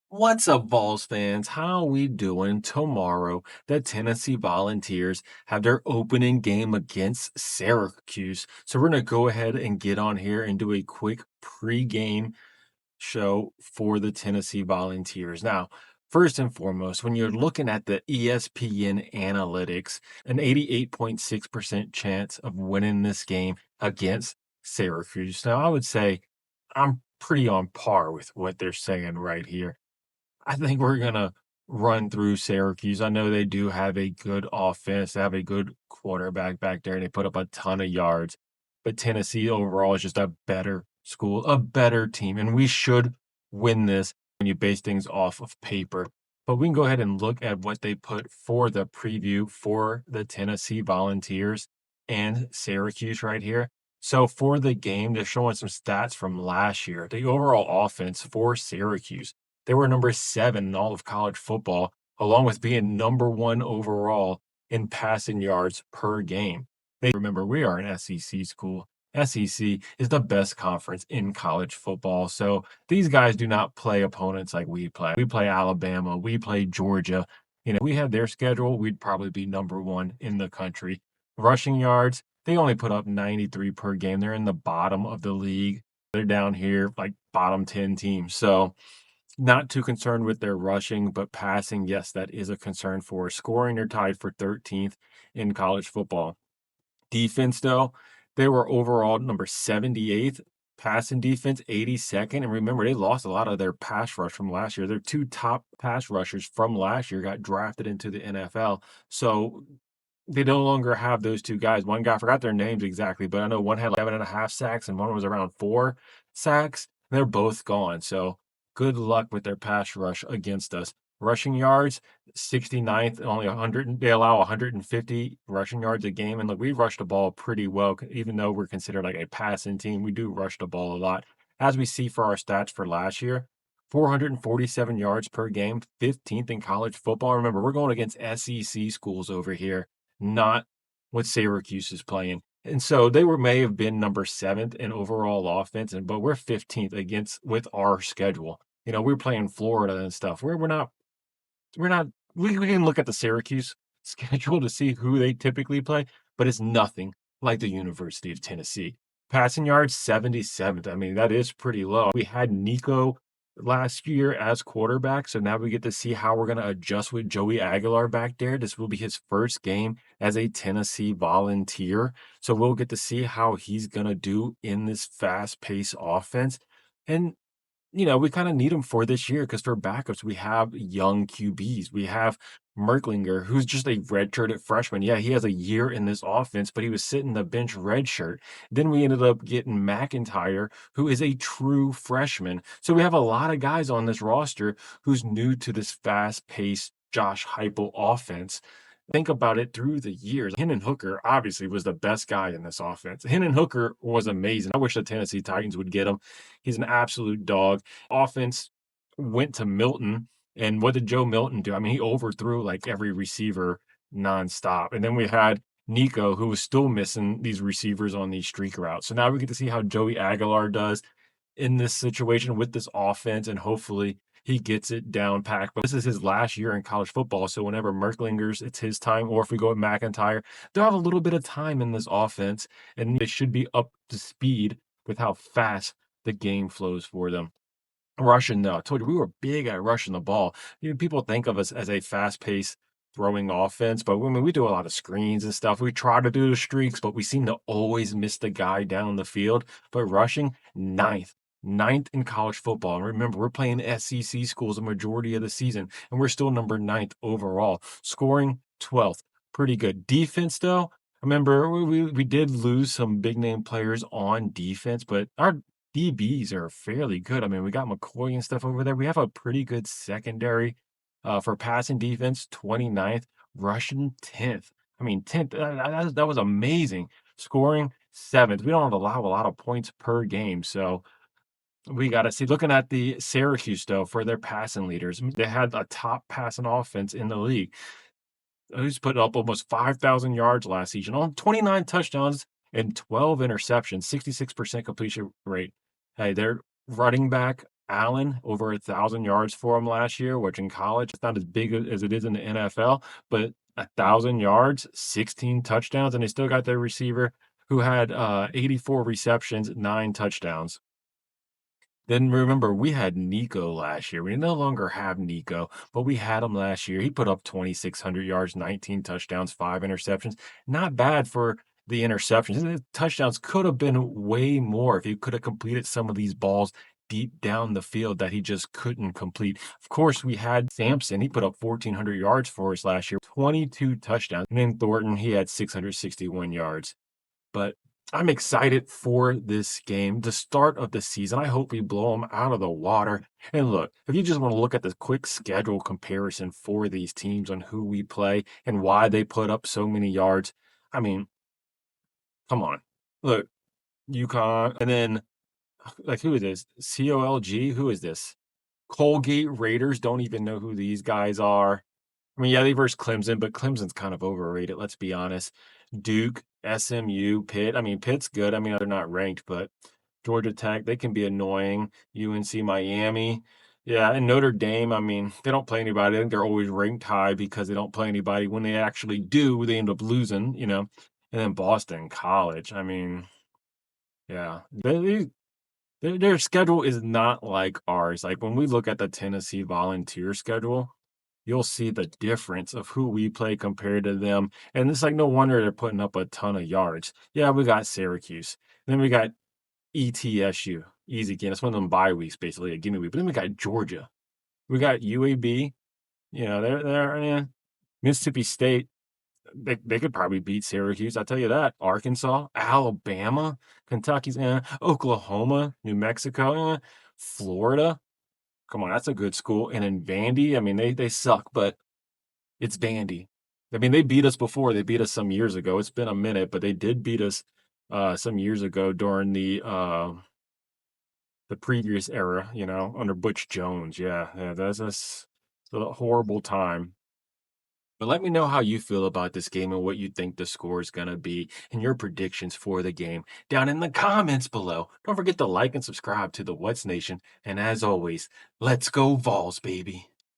What's up, Vols fans? How we doing? Tomorrow, the Tennessee Volunteers have their opening game against Syracuse. So we're gonna go ahead and get on here and do a quick pregame show for the Tennessee Volunteers. Now, first and foremost, when you're looking at the ESPN analytics, an 88.6% chance of winning this game against Syracuse. Now, I would say I'm pretty on par with what they're saying right here. I think we're gonna run through Syracuse. I know they do have a good offense. They have a good quarterback back there, and they put up a ton of yards. But Tennessee overall is just a better school, a better team, and we should win this when you base things off of paper. But we can go ahead and look at what they put for the preview for the Tennessee Volunteers and Syracuse right here. So for the game, they're showing some stats from last year. The overall offense for Syracuse, they were number 7 in all of college football, along with being number 1 overall in passing yards per game. They remember we are an SEC school. SEC is the best conference in college football. So these guys do not play opponents like we play. We play Alabama, we play Georgia. We had their schedule, we'd probably be number 1 in the country. Rushing yards, they only put up 93 per game. They're in the bottom of the league. They're down here like bottom 10 teams. So not too concerned with their rushing, but passing, yes, that is a concern for us. Scoring, they're tied for 13th in college football. Defense, though, they were overall number 78th. Passing defense, 82nd. And remember, they lost a lot of their pass rush from last year. Their 2 top pass rushers from last year got drafted into the NFL. So they no longer have those 2 guys. One guy, I forgot their names exactly, but I know one had like 7.5 sacks and one was around 4 sacks. They're both gone. So good luck with their pass rush against us. Rushing yards, 69th, only 100. They allow 150 rushing yards a game. And look, we rush the ball pretty well, even though we're considered like a passing team. We do rush the ball a lot. As we see for our stats for last year, 447 yards per game, 15th in college football. Remember, we're going against SEC schools over here, not what Syracuse is playing. And so they may have been number 7th in overall offense, but we're 15th against with our schedule. We're playing Florida and stuff. We're not we can look at the Syracuse schedule to see who they typically play, but it's nothing like the University of Tennessee. Passing yards, 77th. I mean, that is pretty low. We had Nico last year as quarterback, so now we get to see how we're going to adjust with Joey Aguilar back there. This will be his first game as a Tennessee Volunteer, so we'll get to see how he's going to do in this fast-paced offense. And we kind of need him for this year because for backups, we have young QBs. We have Merklinger, who's just a redshirted freshman. Yeah, he has a year in this offense, but he was sitting the bench redshirt. Then we ended up getting McIntyre, who is a true freshman. So we have a lot of guys on this roster who's new to this fast-paced Josh Heupel offense. Think about it through the years. Hendon Hooker obviously was the best guy in this offense. Hendon Hooker was amazing. I wish the Tennessee Titans would get him. He's an absolute dog. Offense went to Milton, and what did Joe Milton do? I mean, he overthrew like every receiver nonstop. And then we had Nico, who was still missing these receivers on these streak routes. So now we get to see how Joey Aguilar does in this situation with this offense, and hopefully he gets it down packed. But this is his last year in college football. So whenever Merklingers, it's his time, or if we go with McIntyre, they'll have a little bit of time in this offense, and they should be up to speed with how fast the game flows for them. Rushing, though, I told you we were big at rushing the ball. People think of us as a fast-paced throwing offense, but we do a lot of screens and stuff. We try to do the streaks, but we seem to always miss the guy down the field. But rushing, ninth in college football. And remember, we're playing SEC schools a majority of the season, and we're still number 9th overall. Scoring, 12th. Pretty good. Defense, though, remember, we did lose some big name players on defense, but our DBs are fairly good. I mean, we got McCoy and stuff over there. We have a pretty good secondary for passing defense, 29th, rushing 10th. I mean, 10th, that was amazing. Scoring 7th. We don't allow a lot of points per game. So we got to see. Looking at the Syracuse, though, for their passing leaders, they had a top passing offense in the league. Who's put up almost 5,000 yards last season on 29 touchdowns and 12 interceptions, 66% completion rate. Hey, their running back Allen, over 1,000 yards for him last year, which in college, it's not as big as it is in the NFL, but 1,000 yards, 16 touchdowns, and they still got their receiver who had 84 receptions, 9 touchdowns. Then remember, we had Nico last year. We no longer have Nico, but we had him last year. He put up 2,600 yards, 19 touchdowns, 5 interceptions. Not bad for the interceptions. The touchdowns could have been way more if he could have completed some of these balls deep down the field that he just couldn't complete. Of course, we had Sampson. He put up 1,400 yards for us last year, 22 touchdowns. And then Thornton, he had 661 yards. But I'm excited for this game, the start of the season. I hope we blow them out of the water. And look, if you just want to look at the quick schedule comparison for these teams on who we play and why they put up so many yards, I mean, come on. Look, UConn, and then like who is this? COLG? Who is this? Colgate Raiders. Don't even know who these guys are. I mean, yeah, they versed Clemson, but Clemson's kind of overrated, let's be honest. Duke, SMU, Pitt. I mean, Pitt's good. I mean, they're not ranked, but Georgia Tech, they can be annoying. UNC, Miami. Yeah, and Notre Dame, I mean, they don't play anybody. I think they're always ranked high because they don't play anybody. When they actually do, they end up losing. And then Boston College. I mean, yeah, their schedule is not like ours. Like when we look at the Tennessee Volunteer schedule, you'll see the difference of who we play compared to them. And it's like no wonder they're putting up a ton of yards. Yeah, we got Syracuse. Then we got ETSU. Easy again. It's one of them bye weeks, basically, a gimme week. But then we got Georgia. We got UAB. Mississippi State. They could probably beat Syracuse. I'll tell you that. Arkansas, Alabama, Kentucky's, Oklahoma, New Mexico, Florida. Come on, that's a good school. And in Vandy, I mean, they suck, but it's Vandy. I mean, they beat us before. They beat us some years ago. It's been a minute, but they did beat us some years ago during the previous era, under Butch Jones. Yeah, that's a horrible time. But let me know how you feel about this game and what you think the score is going to be and your predictions for the game down in the comments below. Don't forget to like and subscribe to the What's Nation. And as always, let's go Vols, baby.